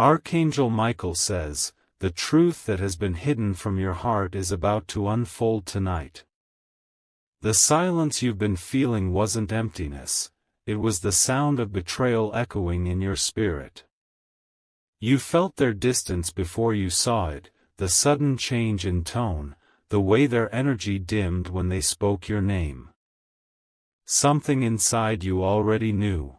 Archangel Michael says, the truth that has been hidden from your heart is about to unfold tonight. The silence you've been feeling wasn't emptiness, it was the sound of betrayal echoing in your spirit. You felt their distance before you saw it, the sudden change in tone, the way their energy dimmed when they spoke your name. Something inside you already knew.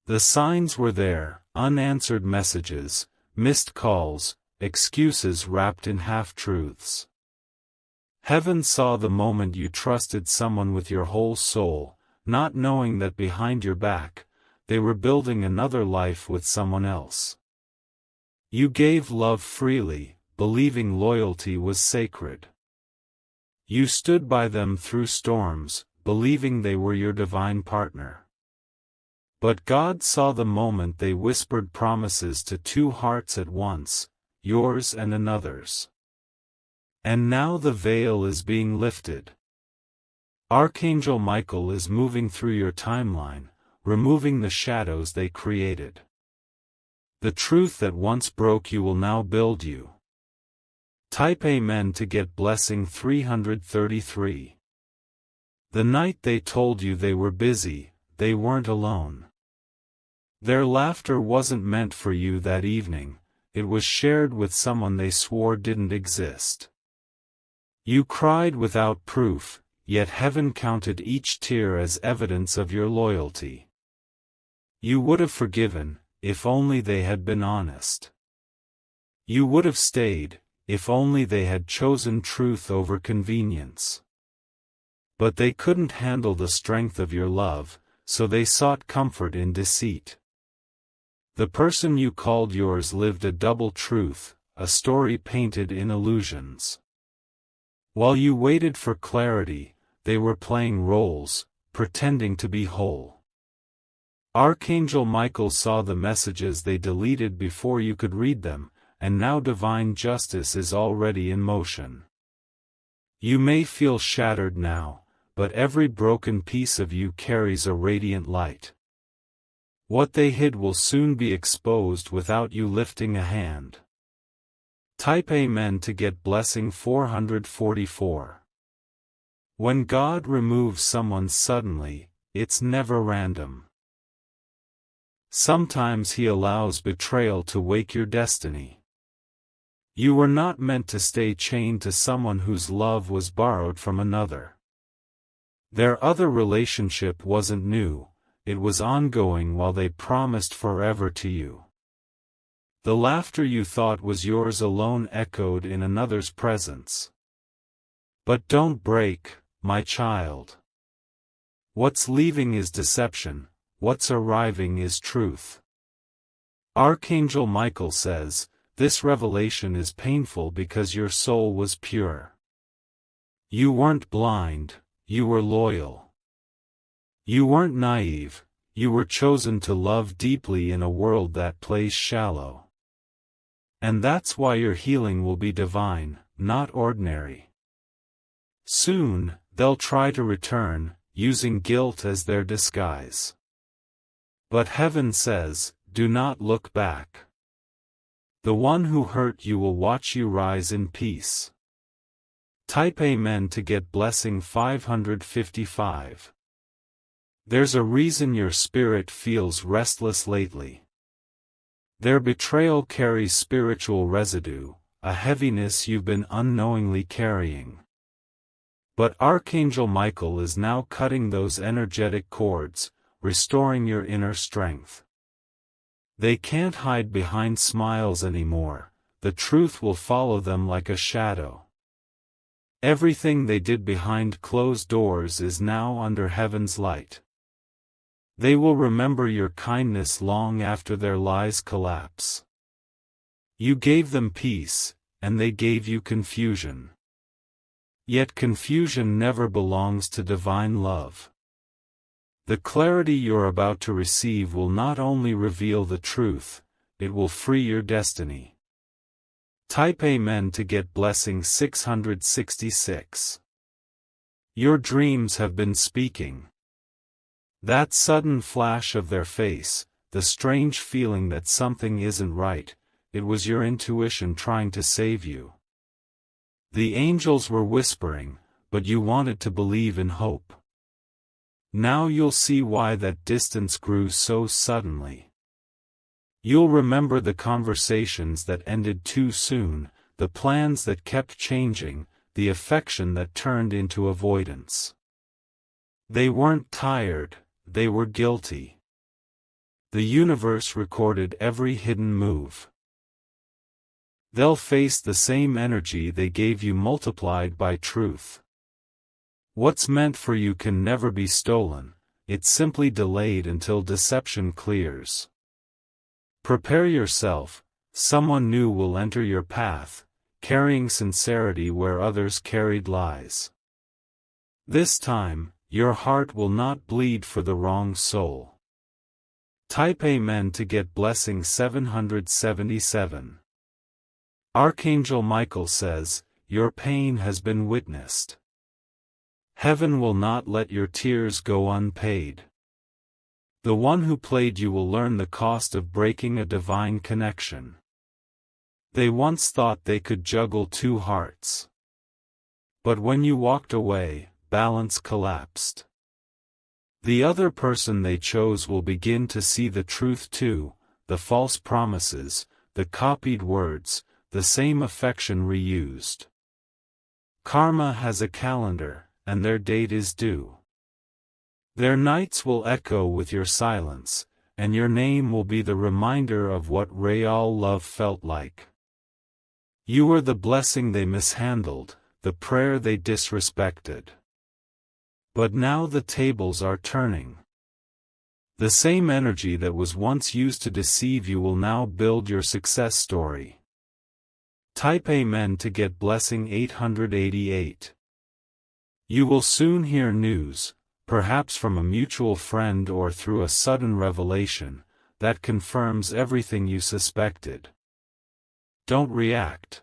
The signs were there, unanswered messages, missed calls, excuses wrapped in half-truths. Heaven saw the moment you trusted someone with your whole soul, not knowing that behind your back, they were building another life with someone else. You gave love freely, believing loyalty was sacred. You stood by them through storms, believing they were your divine partner. But God saw the moment they whispered promises to two hearts at once, yours and another's. And now the veil is being lifted. Archangel Michael is moving through your timeline, removing the shadows they created. The truth that once broke you will now build you. Type Amen to get blessing 333. The night they told you they were busy, they weren't alone. Their laughter wasn't meant for you that evening, it was shared with someone they swore didn't exist. You cried without proof, yet heaven counted each tear as evidence of your loyalty. You would have forgiven, if only they had been honest. You would have stayed, if only they had chosen truth over convenience. But they couldn't handle the strength of your love, so they sought comfort in deceit. The person you called yours lived a double truth, a story painted in illusions. While you waited for clarity, they were playing roles, pretending to be whole. Archangel Michael saw the messages they deleted before you could read them, and now divine justice is already in motion. You may feel shattered now, but every broken piece of you carries a radiant light. What they hid will soon be exposed without you lifting a hand. Type Amen to get blessing 444. When God removes someone suddenly, it's never random. Sometimes He allows betrayal to wake your destiny. You were not meant to stay chained to someone whose love was borrowed from another. Their other relationship wasn't new, it was ongoing while they promised forever to you. The laughter you thought was yours alone echoed in another's presence. But don't break, my child. What's leaving is deception, what's arriving is truth. Archangel Michael says, this revelation is painful because your soul was pure. You weren't blind, you were loyal. You weren't naive, you were chosen to love deeply in a world that plays shallow. And that's why your healing will be divine, not ordinary. Soon, they'll try to return, using guilt as their disguise. But heaven says, do not look back. The one who hurt you will watch you rise in peace. Type Amen to get blessing 555. There's a reason your spirit feels restless lately. Their betrayal carries spiritual residue, a heaviness you've been unknowingly carrying. But Archangel Michael is now cutting those energetic cords, restoring your inner strength. They can't hide behind smiles anymore, the truth will follow them like a shadow. Everything they did behind closed doors is now under heaven's light. They will remember your kindness long after their lies collapse. You gave them peace, and they gave you confusion. Yet confusion never belongs to divine love. The clarity you're about to receive will not only reveal the truth, it will free your destiny. Type Amen to get blessing 666. Your dreams have been speaking. That sudden flash of their face, the strange feeling that something isn't right, it was your intuition trying to save you. The angels were whispering, but you wanted to believe in hope. Now you'll see why that distance grew so suddenly. You'll remember the conversations that ended too soon, the plans that kept changing, the affection that turned into avoidance. They weren't tired, they were guilty. The universe recorded every hidden move. They'll face the same energy they gave you multiplied by truth. What's meant for you can never be stolen, it's simply delayed until deception clears. Prepare yourself, someone new will enter your path, carrying sincerity where others carried lies. This time, your heart will not bleed for the wrong soul. Type Amen to get blessing 777. Archangel Michael says, your pain has been witnessed. Heaven will not let your tears go unpaid. The one who played you will learn the cost of breaking a divine connection. They once thought they could juggle two hearts. But when you walked away, balance collapsed. The other person they chose will begin to see the truth too, the false promises, the copied words, the same affection reused. Karma has a calendar, and their date is due. Their nights will echo with your silence, and your name will be the reminder of what real love felt like. You were the blessing they mishandled, the prayer they disrespected. But now the tables are turning. The same energy that was once used to deceive you will now build your success story. Type Amen to get blessing 888. You will soon hear news, perhaps from a mutual friend or through a sudden revelation, that confirms everything you suspected. Don't react.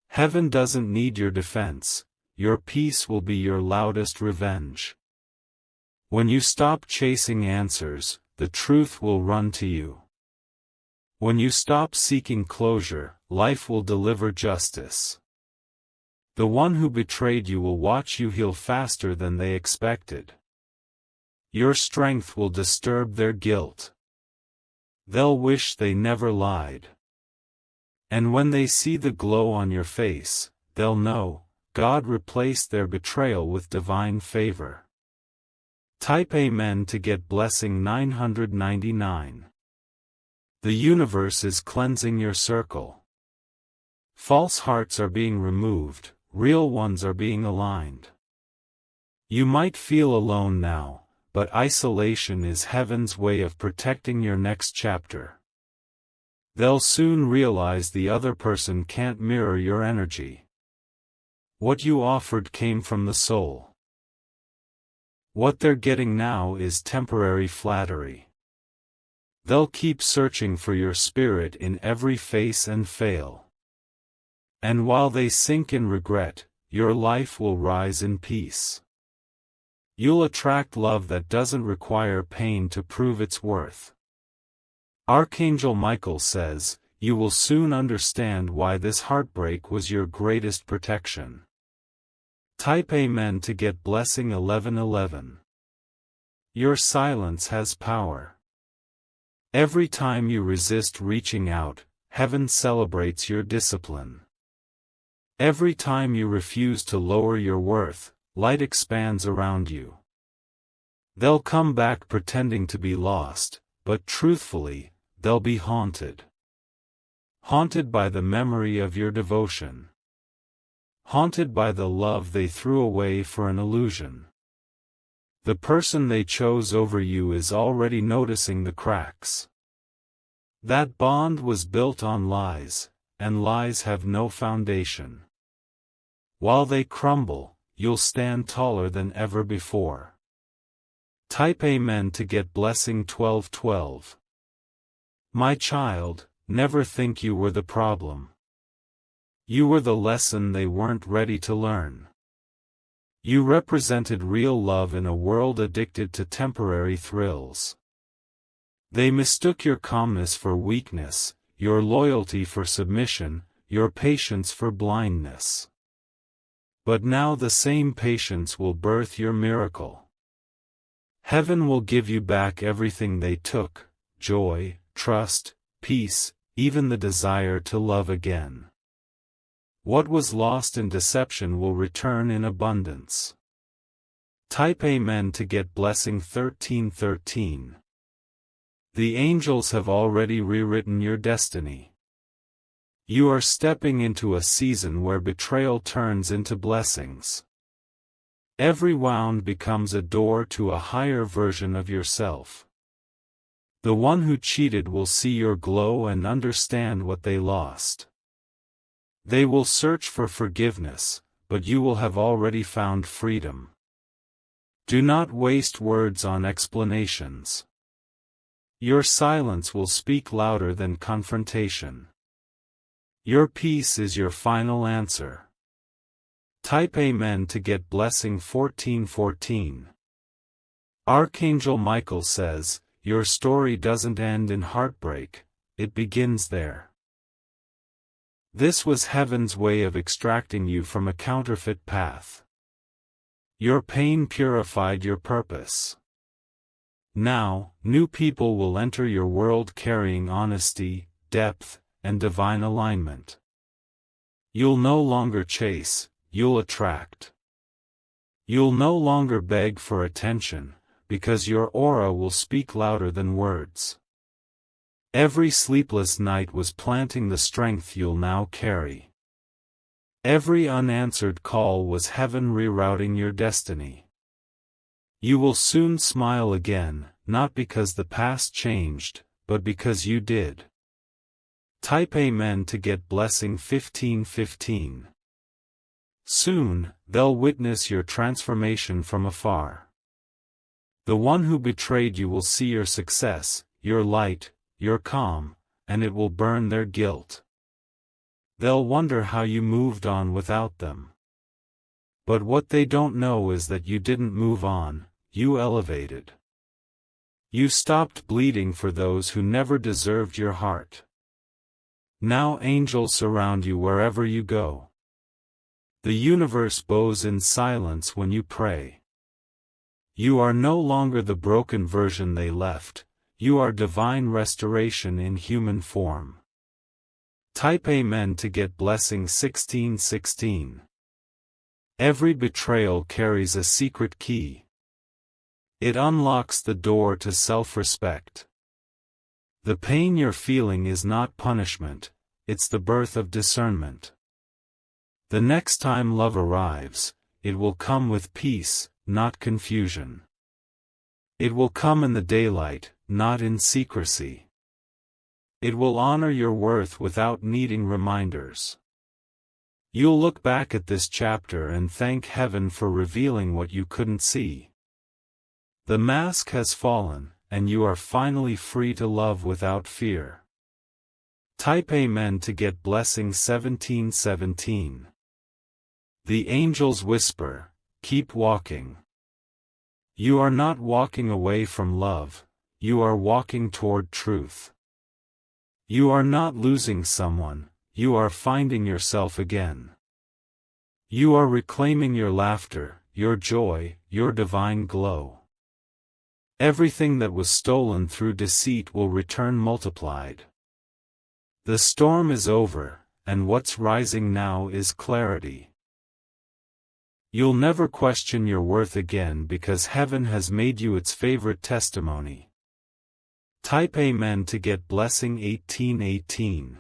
Heaven doesn't need your defense, your peace will be your loudest revenge. When you stop chasing answers, the truth will run to you. When you stop seeking closure, life will deliver justice. The one who betrayed you will watch you heal faster than they expected. Your strength will disturb their guilt. They'll wish they never lied. And when they see the glow on your face, they'll know, God replaced their betrayal with divine favor. Type Amen to get blessing 999. The universe is cleansing your circle. False hearts are being removed, real ones are being aligned. You might feel alone now, but isolation is heaven's way of protecting your next chapter. They'll soon realize the other person can't mirror your energy. What you offered came from the soul. What they're getting now is temporary flattery. They'll keep searching for your spirit in every face and fail. And while they sink in regret, your life will rise in peace. You'll attract love that doesn't require pain to prove its worth. Archangel Michael says, you will soon understand why this heartbreak was your greatest protection. Type Amen to get blessing 1111. Your silence has power. Every time you resist reaching out, heaven celebrates your discipline. Every time you refuse to lower your worth, light expands around you. They'll come back pretending to be lost, but truthfully, they'll be haunted. Haunted by the memory of your devotion. Haunted by the love they threw away for an illusion. The person they chose over you is already noticing the cracks. That bond was built on lies, and lies have no foundation. While they crumble, you'll stand taller than ever before. Type Amen to get blessing 1212. My child, never think you were the problem. You were the lesson they weren't ready to learn. You represented real love in a world addicted to temporary thrills. They mistook your calmness for weakness, your loyalty for submission, your patience for blindness. But now the same patience will birth your miracle. Heaven will give you back everything they took: joy, trust, peace, even the desire to love again. What was lost in deception will return in abundance. Type Amen to get blessing 1313. The angels have already rewritten your destiny. You are stepping into a season where betrayal turns into blessings. Every wound becomes a door to a higher version of yourself. The one who cheated will see your glow and understand what they lost. They will search for forgiveness, but you will have already found freedom. Do not waste words on explanations. Your silence will speak louder than confrontation. Your peace is your final answer. Type Amen to get blessing 1414. Archangel Michael says, your story doesn't end in heartbreak, it begins there. This was heaven's way of extracting you from a counterfeit path. Your pain purified your purpose. Now, new people will enter your world carrying honesty, depth, and divine alignment. You'll no longer chase, you'll attract. You'll no longer beg for attention, because your aura will speak louder than words. Every sleepless night was planting the strength you'll now carry. Every unanswered call was heaven rerouting your destiny. You will soon smile again, not because the past changed, but because you did. Type Amen to get blessing 1515. Soon, they'll witness your transformation from afar. The one who betrayed you will see your success, your light, your calm, and it will burn their guilt. They'll wonder how you moved on without them. But what they don't know is that you didn't move on, you elevated. You stopped bleeding for those who never deserved your heart. Now angels surround you wherever you go. The universe bows in silence when you pray. You are no longer the broken version they left, you are divine restoration in human form. Type Amen to get blessing 1616. Every betrayal carries a secret key. It unlocks the door to self-respect. The pain you're feeling is not punishment, it's the birth of discernment. The next time love arrives, it will come with peace, not confusion. It will come in the daylight, not in secrecy. It will honor your worth without needing reminders. You'll look back at this chapter and thank heaven for revealing what you couldn't see. The mask has fallen, and you are finally free to love without fear. Type Amen to get blessing 1717. The angels whisper, keep walking. You are not walking away from love, you are walking toward truth. You are not losing someone, you are finding yourself again. You are reclaiming your laughter, your joy, your divine glow. Everything that was stolen through deceit will return multiplied. The storm is over, and what's rising now is clarity. You'll never question your worth again because heaven has made you its favorite testimony. Type Amen to get blessing 1818.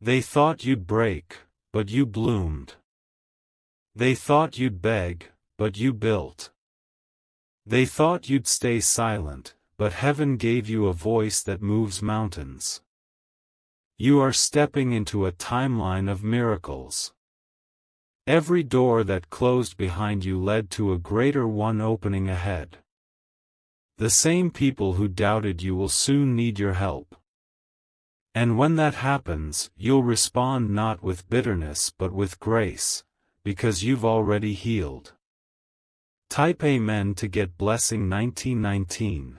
They thought you'd break, but you bloomed. They thought you'd beg, but you built. They thought you'd stay silent, but heaven gave you a voice that moves mountains. You are stepping into a timeline of miracles. Every door that closed behind you led to a greater one opening ahead. The same people who doubted you will soon need your help. And when that happens, you'll respond not with bitterness but with grace, because you've already healed. Type Amen to get blessing 1919.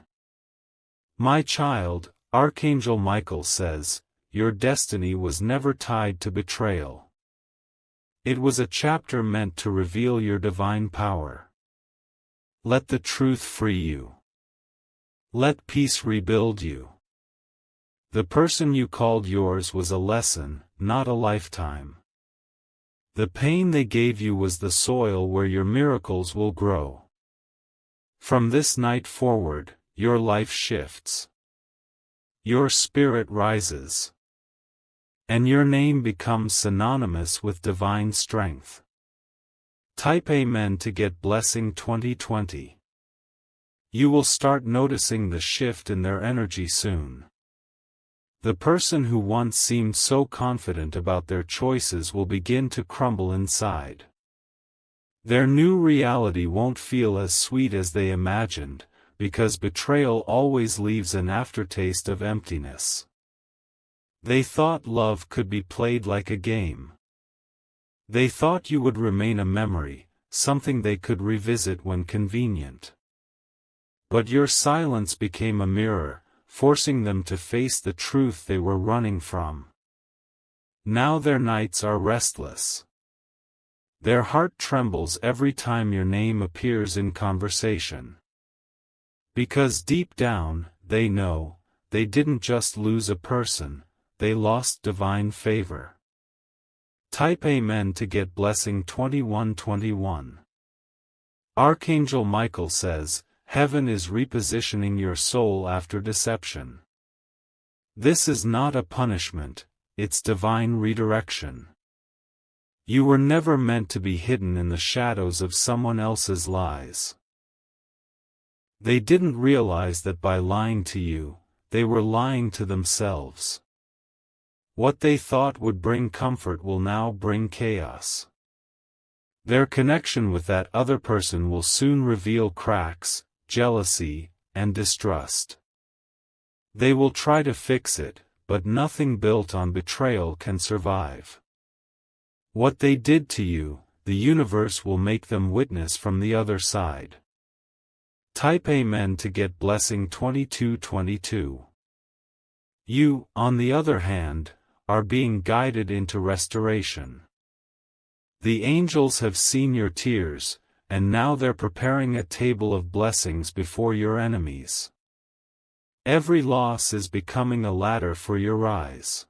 My child, Archangel Michael says, your destiny was never tied to betrayal. It was a chapter meant to reveal your divine power. Let the truth free you. Let peace rebuild you. The person you called yours was a lesson, not a lifetime. The pain they gave you was the soil where your miracles will grow. From this night forward, your life shifts. Your spirit rises. And your name becomes synonymous with divine strength. Type Amen to get Blessing 2020. You will start noticing the shift in their energy soon. The person who once seemed so confident about their choices will begin to crumble inside. Their new reality won't feel as sweet as they imagined, because betrayal always leaves an aftertaste of emptiness. They thought love could be played like a game. They thought you would remain a memory, something they could revisit when convenient. But your silence became a mirror, forcing them to face the truth they were running from. Now their nights are restless. Their heart trembles every time your name appears in conversation. Because deep down, they know, they didn't just lose a person, they lost divine favor. Type Amen to get Blessing 2121. Archangel Michael says, Heaven is repositioning your soul after deception. This is not a punishment, it's divine redirection. You were never meant to be hidden in the shadows of someone else's lies. They didn't realize that by lying to you, they were lying to themselves. What they thought would bring comfort will now bring chaos. Their connection with that other person will soon reveal cracks, jealousy, and distrust. They will try to fix it, but nothing built on betrayal can survive. What they did to you, the universe will make them witness from the other side. Type Amen to get Blessing 2222. You, on the other hand, are being guided into restoration. The angels have seen your tears, and now they're preparing a table of blessings before your enemies. Every loss is becoming a ladder for your rise.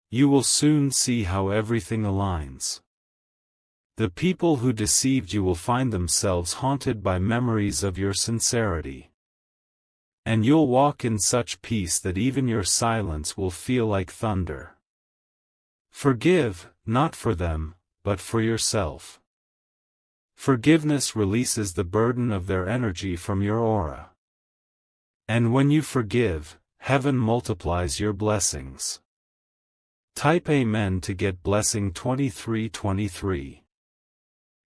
You will soon see how everything aligns. The people who deceived you will find themselves haunted by memories of your sincerity. And you'll walk in such peace that even your silence will feel like thunder. Forgive, not for them, but for yourself. Forgiveness releases the burden of their energy from your aura. And when you forgive, heaven multiplies your blessings. Type Amen to get Blessing 2323.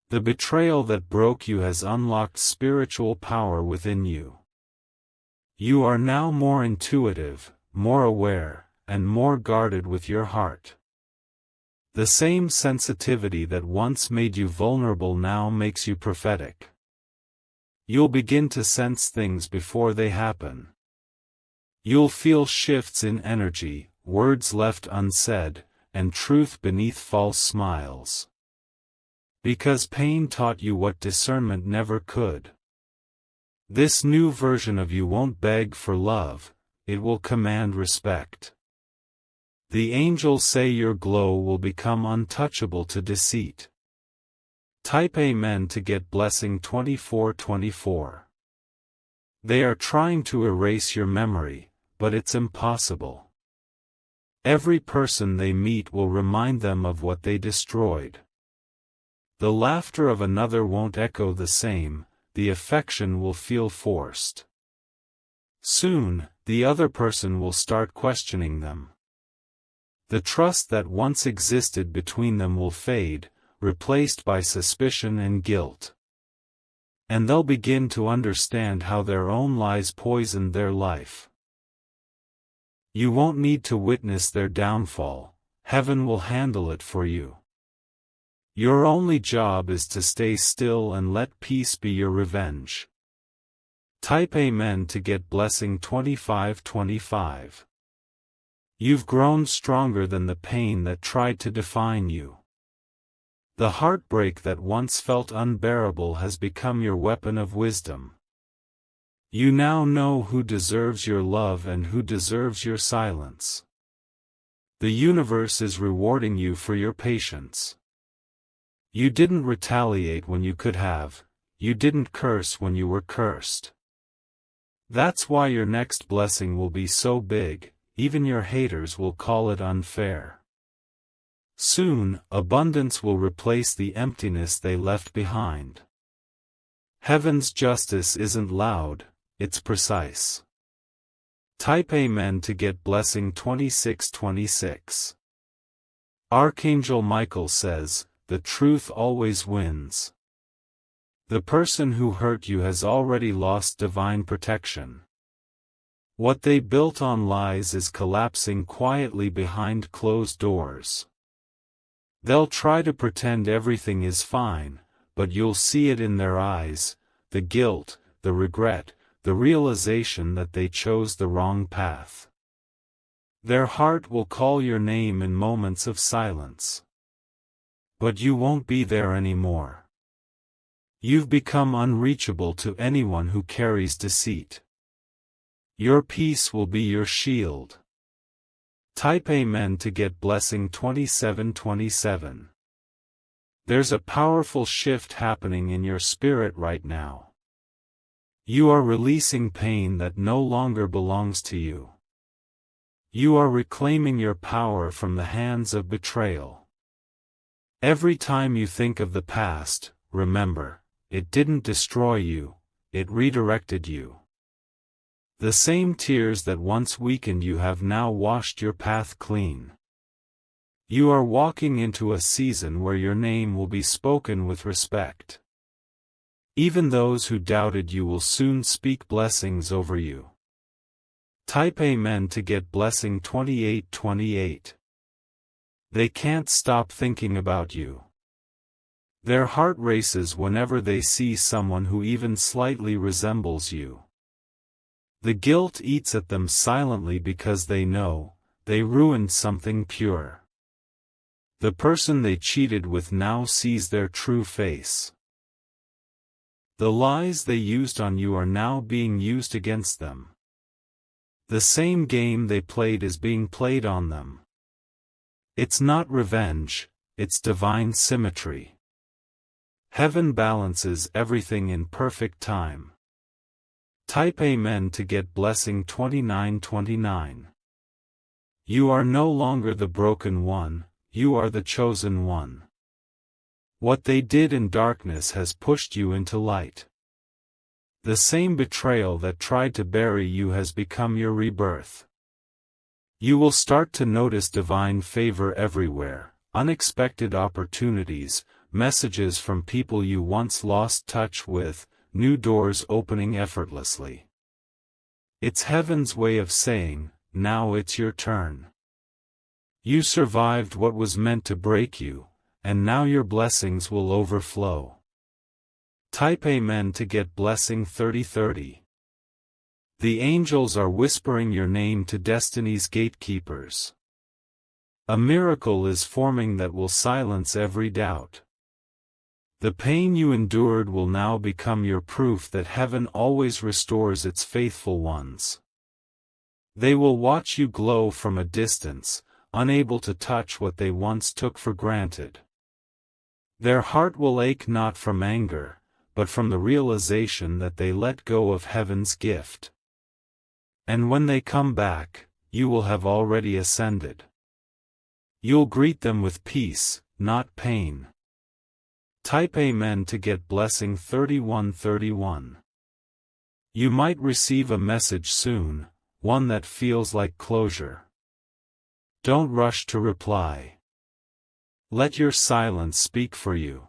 The betrayal that broke you has unlocked spiritual power within you. You are now more intuitive, more aware, and more guarded with your heart. The same sensitivity that once made you vulnerable now makes you prophetic. You'll begin to sense things before they happen. You'll feel shifts in energy, words left unsaid, and truth beneath false smiles. Because pain taught you what discernment never could. This new version of you won't beg for love, it will command respect. The angels say your glow will become untouchable to deceit. Type Amen to get Blessing 2424. They are trying to erase your memory, but it's impossible. Every person they meet will remind them of what they destroyed. The laughter of another won't echo the same, the affection will feel forced. Soon, the other person will start questioning them. The trust that once existed between them will fade, replaced by suspicion and guilt. And they'll begin to understand how their own lies poisoned their life. You won't need to witness their downfall, heaven will handle it for you. Your only job is to stay still and let peace be your revenge. Type Amen to get blessing 2525. You've grown stronger than the pain that tried to define you. The heartbreak that once felt unbearable has become your weapon of wisdom. You now know who deserves your love and who deserves your silence. The universe is rewarding you for your patience. You didn't retaliate when you could have, you didn't curse when you were cursed. That's why your next blessing will be so big, even your haters will call it unfair. Soon, abundance will replace the emptiness they left behind. Heaven's justice isn't loud, it's precise. Type Amen to get blessing 2626. Archangel Michael says, the truth always wins. The person who hurt you has already lost divine protection. What they built on lies is collapsing quietly behind closed doors. They'll try to pretend everything is fine, but you'll see it in their eyes, the guilt, the regret, the realization that they chose the wrong path. Their heart will call your name in moments of silence. But you won't be there anymore. You've become unreachable to anyone who carries deceit. Your peace will be your shield. Type Amen to get blessing 2727. There's a powerful shift happening in your spirit right now. You are releasing pain that no longer belongs to you. You are reclaiming your power from the hands of betrayal. Every time you think of the past, remember, it didn't destroy you, it redirected you. The same tears that once weakened you have now washed your path clean. You are walking into a season where your name will be spoken with respect. Even those who doubted you will soon speak blessings over you. Type Amen to get blessing 2828. They can't stop thinking about you. Their heart races whenever they see someone who even slightly resembles you. The guilt eats at them silently because they know, they ruined something pure. The person they cheated with now sees their true face. The lies they used on you are now being used against them. The same game they played is being played on them. It's not revenge, it's divine symmetry. Heaven balances everything in perfect time. Type Amen to get blessing 2929. You are no longer the broken one, you are the chosen one. What they did in darkness has pushed you into light. The same betrayal that tried to bury you has become your rebirth. You will start to notice divine favor everywhere, unexpected opportunities, messages from people you once lost touch with, new doors opening effortlessly. It's heaven's way of saying, now it's your turn. You survived what was meant to break you, and now your blessings will overflow. Type Amen to get blessing 3030. The angels are whispering your name to destiny's gatekeepers. A miracle is forming that will silence every doubt. The pain you endured will now become your proof that heaven always restores its faithful ones. They will watch you glow from a distance, unable to touch what they once took for granted. Their heart will ache not from anger, but from the realization that they let go of heaven's gift. And when they come back, you will have already ascended. You'll greet them with peace, not pain. Type Amen to get blessing 3131. You might receive a message soon, one that feels like closure. Don't rush to reply. Let your silence speak for you.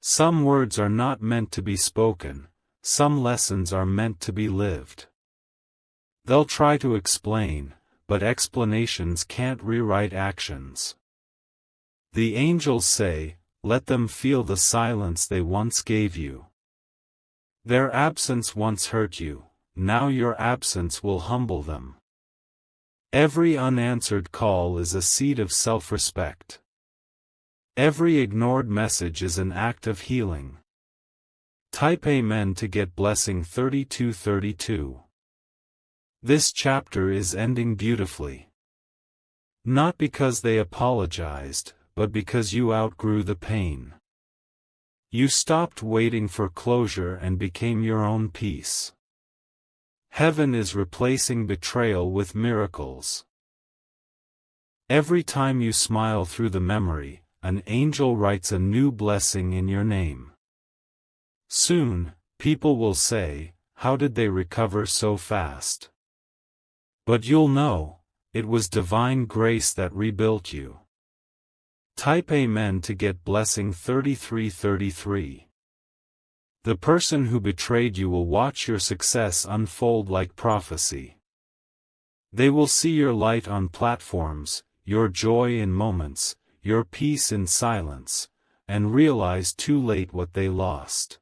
Some words are not meant to be spoken, some lessons are meant to be lived. They'll try to explain, but explanations can't rewrite actions. The angels say, let them feel the silence they once gave you. Their absence once hurt you, now your absence will humble them. Every unanswered call is a seed of self-respect. Every ignored message is an act of healing. Type Amen to get blessing 3232. This chapter is ending beautifully. Not because they apologized, but because you outgrew the pain. You stopped waiting for closure and became your own peace. Heaven is replacing betrayal with miracles. Every time you smile through the memory, an angel writes a new blessing in your name. Soon, people will say, "How did they recover so fast?" But you'll know, it was divine grace that rebuilt you. Type Amen to get blessing 3333. The person who betrayed you will watch your success unfold like prophecy. They will see your light on platforms, your joy in moments, your peace in silence, and realize too late what they lost.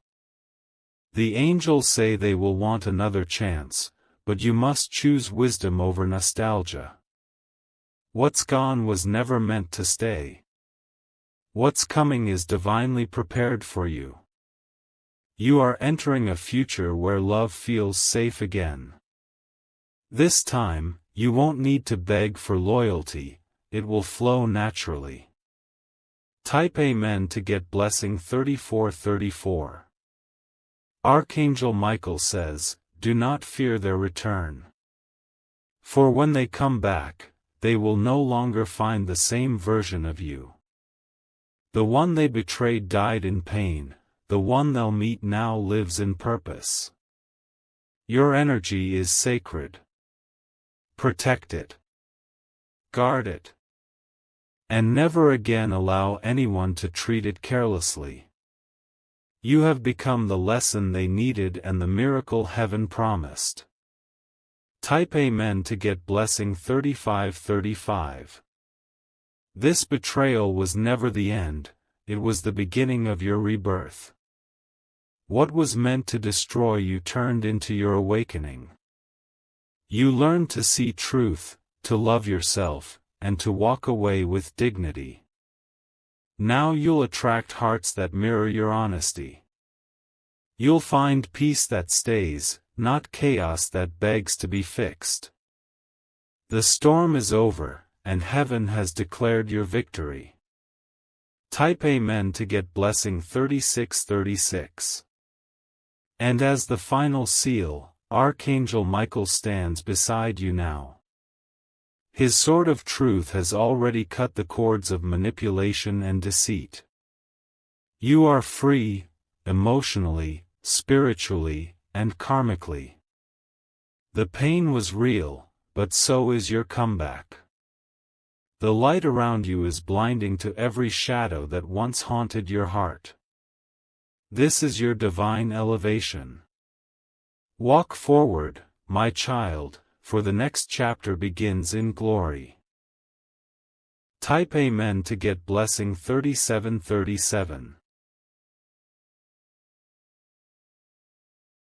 The angels say they will want another chance, but you must choose wisdom over nostalgia. What's gone was never meant to stay. What's coming is divinely prepared for you. You are entering a future where love feels safe again. This time, you won't need to beg for loyalty, it will flow naturally. Type Amen to get blessing 3434. Archangel Michael says, "Do not fear their return. For when they come back, they will no longer find the same version of you. The one they betrayed died in pain, the one they'll meet now lives in purpose. Your energy is sacred. Protect it. Guard it. And never again allow anyone to treat it carelessly. You have become the lesson they needed and the miracle heaven promised." Type Amen to get blessing 3535. This betrayal was never the end, it was the beginning of your rebirth. What was meant to destroy you turned into your awakening. You learned to see truth, to love yourself, and to walk away with dignity. Now you'll attract hearts that mirror your honesty. You'll find peace that stays, not chaos that begs to be fixed. The storm is over, and heaven has declared your victory. Type Amen to get blessing 3636. And as the final seal, Archangel Michael stands beside you now. His sword of truth has already cut the cords of manipulation and deceit. You are free, emotionally, spiritually, and karmically. The pain was real, but so is your comeback. The light around you is blinding to every shadow that once haunted your heart. This is your divine elevation. Walk forward, my child, for the next chapter begins in glory. Type Amen to get blessing 3737.